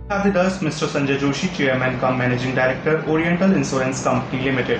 Have with us Mr. Sanjay Joshi, Chairman cum Managing Director, Oriental Insurance Company Limited.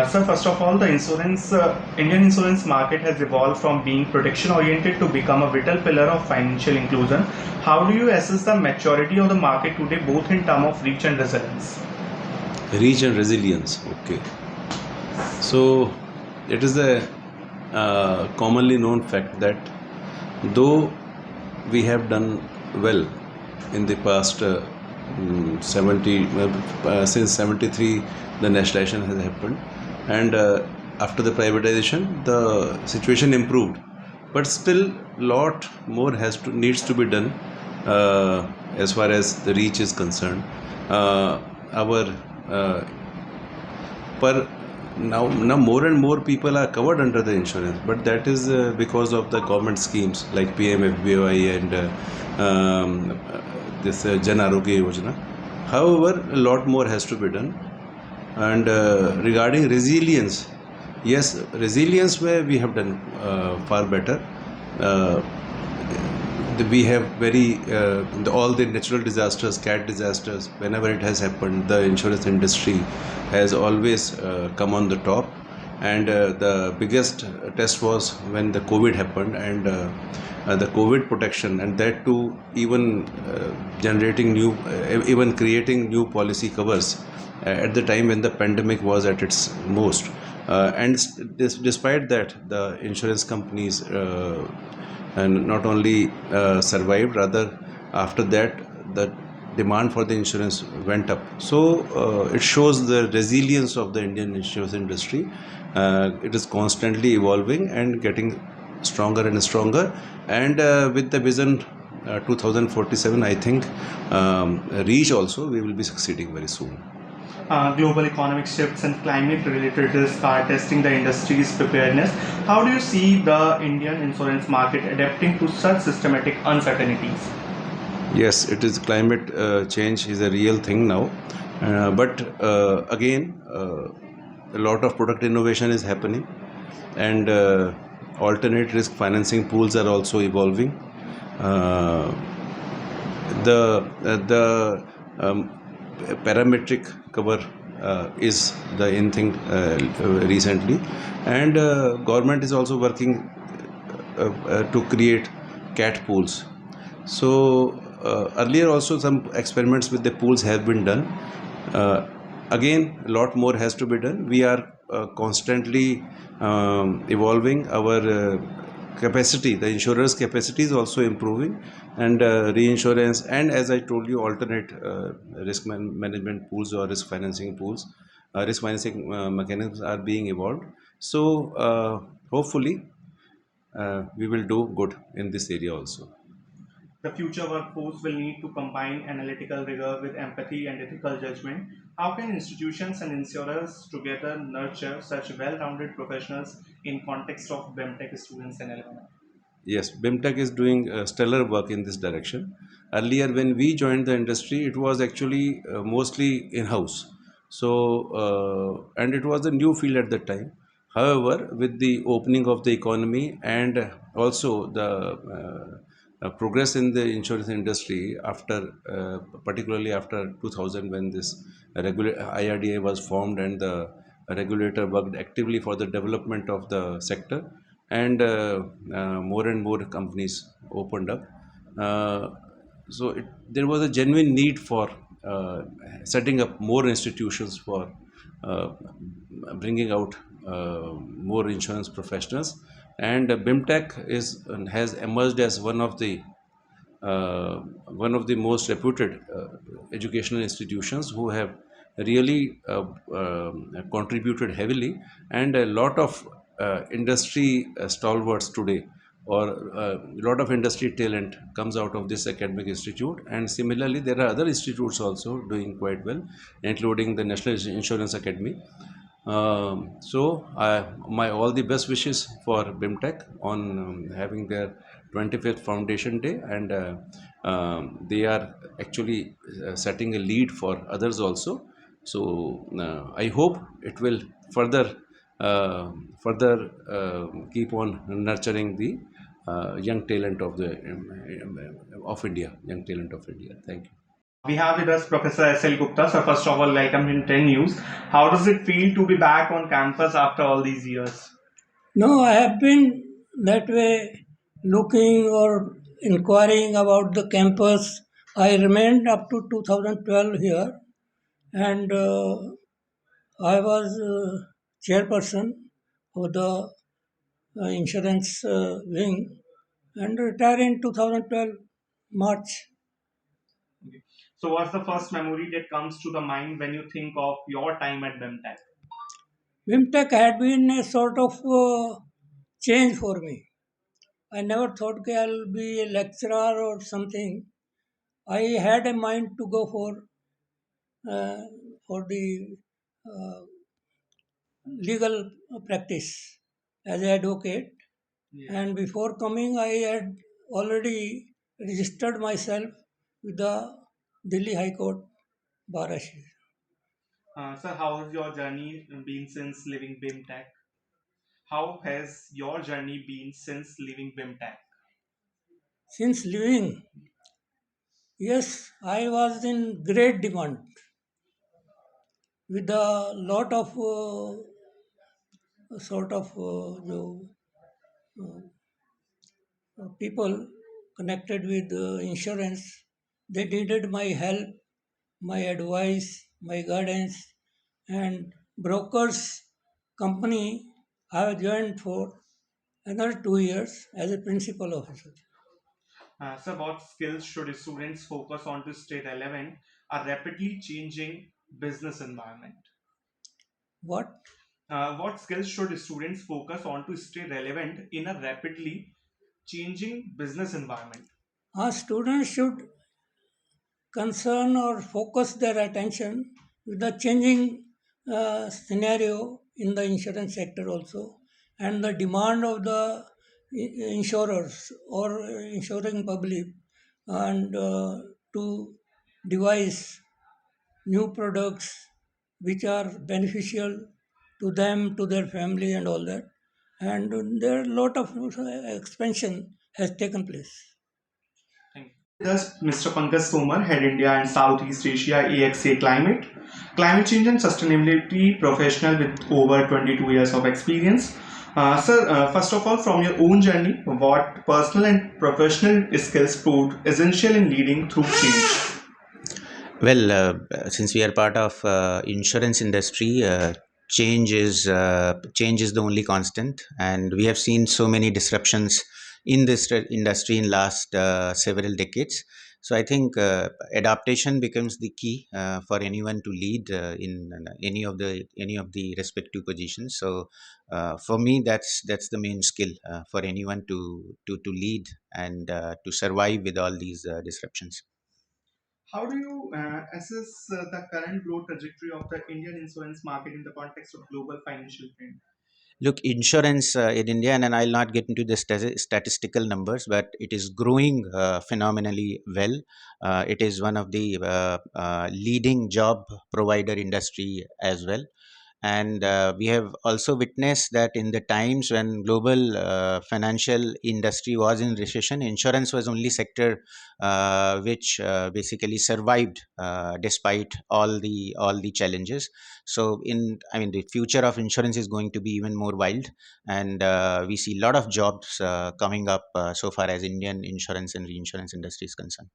Sir, first of all, the Indian insurance market has evolved from being protection-oriented to become a vital pillar of financial inclusion. How do you assess the maturity of the market today, both in terms of reach and resilience? Reach and resilience. Okay. So it is a commonly known fact that though we have done well in the past 70 since 73 the nationalization has happened, and after the privatization the situation improved, but still lot more needs to be done as far as the reach is concerned. Our per now more and more people are covered under the insurance, but that is because of the government schemes like PMFBY and this Jan Arogya Yojana. However, a lot more has to be done. And regarding resilience, yes, resilience where we have done far better. We have all the natural disasters, cat disasters, whenever it has happened, the insurance industry has always come on the top. And the biggest test was when the COVID happened, and the COVID protection, and that too even even creating new policy covers at the time when the pandemic was at its most. And despite that, the insurance companies and not only survived, rather after that the demand for the insurance went up. So it shows the resilience of the Indian insurance industry. It is constantly evolving and getting stronger and stronger, and with the vision 2047, I think reach also we will be succeeding very soon. Global economic shifts and climate-related risks are testing the industry's preparedness. How do you see the Indian insurance market adapting to such systematic uncertainties? Yes, it is climate change is a real thing now, but again, a lot of product innovation is happening, and alternate risk financing pools are also evolving. The parametric cover is the in thing recently, and government is also working to create cat pools. So earlier also some experiments with the pools have been done. Again, a lot more has to be done. We are constantly evolving our capacity. The insurers' capacity is also improving, and reinsurance, and as I told you, alternate risk management pools or risk financing pools, risk financing mechanisms are being evolved. So hopefully we will do good in this area also. The future workforce will need to combine analytical rigor with empathy and ethical judgment. How can institutions and insurers together nurture such well-rounded professionals in context of BIMTECH students and alumni? Yes, BIMTECH is doing stellar work in this direction. Earlier, when we joined the industry, it was actually mostly in-house. So, and it was a new field at that time. However, with the opening of the economy and also the progress in the insurance industry after, particularly after 2000, when this IRDA was formed and the regulator worked actively for the development of the sector, and more and more companies opened up. There was a genuine need for setting up more institutions for bringing out more insurance professionals, and BIMTECH has emerged as one of the most reputed educational institutions who have really contributed heavily, and a lot of industry stalwarts today, or a lot of industry talent comes out of this academic institute. And similarly, there are other institutes also doing quite well, including the National Insurance Academy. My all the best wishes for BIMTECH on having their 25th foundation day, and they are actually setting a lead for others also. So I hope it will further keep on nurturing the young talent of India, young talent of India. Thank you. We have with us Professor S.L. Gupta. So first of all, welcome in 10 News. How does it feel to be back on campus after all these years? No, I have been that way looking or inquiring about the campus. I remained up to 2012 here, and I was chairperson of the insurance wing and retired in 2012 March. Okay. So what's the first memory that comes to the mind when you think of your time at BIMTECH? BIMTECH had been a sort of change for me. I never thought that I'll be a lecturer or something. I had a mind to go uh, for the uh, legal practice as an advocate. Yeah. And before coming, I had already registered myself with the Delhi High Court Bar Association. Sir, how has your journey been since leaving BIMTECH? How has your journey been since leaving BIMTECH? Since leaving, yes, I was in great demand with a lot of sort of people connected with insurance. They needed my help, my advice, my guidance, and brokers company I have joined for another 2 years as a principal officer. Sir, what skills should students focus on to stay relevant a rapidly changing business environment? What? What skills should students focus on to stay relevant in a rapidly changing business environment? Our students should concern or focus their attention with the changing scenario in the insurance sector also and the demand of the insurers or insuring public and to devise new products which are beneficial to them, to their family, and all that. And there are a lot of expansion has taken place. Thank you. Thus, Mr. Pankaj Somar, Head India and Southeast Asia EXA Climate Change and Sustainability Professional with over 22 years of experience. Sir, first of all, from your own journey, what personal and professional skills proved essential in leading through change? Well, since we are part of insurance industry, change is the only constant, and we have seen so many disruptions in this industry in last several decades. So I think adaptation becomes the key for anyone to lead in any of the respective positions. So for me, that's the main skill for anyone to lead and to survive with all these disruptions. How do you assess the current growth trajectory of the Indian insurance market in the context of global financial trend? Look, insurance in India, and I'll not get into the statistical numbers, but it is growing phenomenally well. It is one of the leading job provider industry as well. And we have also witnessed that in the times when global financial industry was in recession, insurance was only sector which basically survived despite all the challenges. So in I mean the future of insurance is going to be even more wild, and we see a lot of jobs coming up so far as Indian insurance and reinsurance industry is concerned.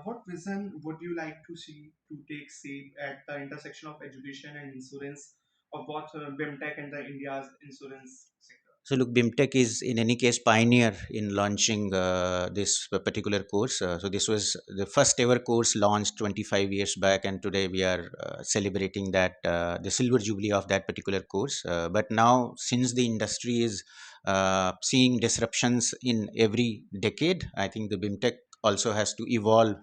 What vision would you like to see to take shape at the intersection of education and insurance of both BIMTech and the India's insurance sector? So look, BIMTech is in any case pioneer in launching this particular course. So this was the first ever course launched 25 years back, and today we are celebrating that the silver jubilee of that particular course. But now, since the industry is seeing disruptions in every decade, I think the BIMTech also has to evolve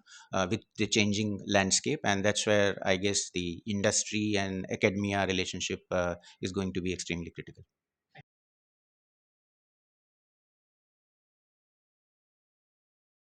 with the changing landscape, and that's where I guess the industry and academia relationship is going to be extremely critical.